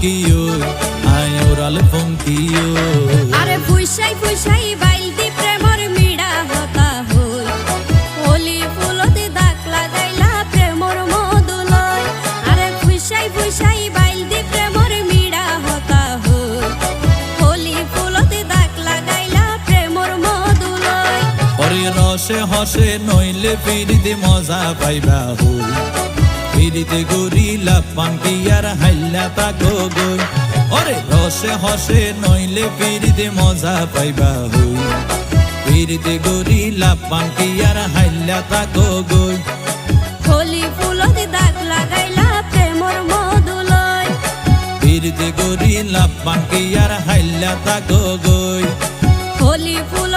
কিও আয় ওরাল ফঙ্কিও আরে ফুইসাই ফুইসাই বাইলতি প্রেমর মিড়া হতা হই হোলি ফুলতে দাগ লাগাইলা প্রেমর মধুলয় আরে ফুইসাই ফুইসাই বাইলতি প্রেমর মিড়া হতা হই হোলি ফুলতে দাগ লাগাইলা প্রেমর মধুলয় ওরে রসে হসে নইলে ফিরিতে মজা পাইবা হই ফিরিতে গরিলা পাঙ্কি আর হাইলা তাকো গই ওরে রসে হসে নইলে ফিরিতে মজা পাইবা হই ফিরিতে গরিলা পাঙ্কি আর হাইলা তাকো গই হোলি ফুলতে দাগ লাগাইলা প্রেমর মধুলয় ফিরিতে গরিলা পাঙ্কি আর হাইলা তাকো গই হোলি ফুল